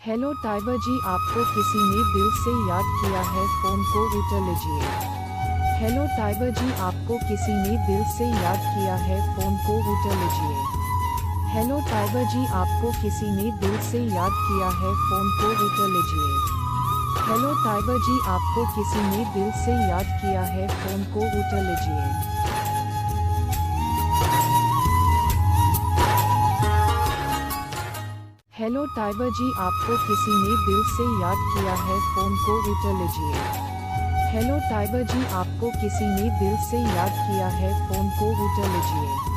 Hello tiger जी, आपको किसी ने दिल से याद किया है, फ़ोन को उठा लीजिए। हेलो टाइगर जी, आपको किसी ने दिल से याद किया है, फ़ोन को उठा लीजिए। हेलो टाइगर जी, आपको किसी ने दिल से याद किया है, फ़ोन को उठा लीजिए। हेलो टाइगर जी, आपको किसी ने दिल से याद किया है, फ़ोन को उठा लीजिए। हेलो टाइगर जी, आपको किसी ने दिल से याद किया है, फ़ोन को उठा लीजिए। हेलो टाइगर जी, आपको किसी ने दिल से याद किया है, फ़ोन को उठा लीजिए।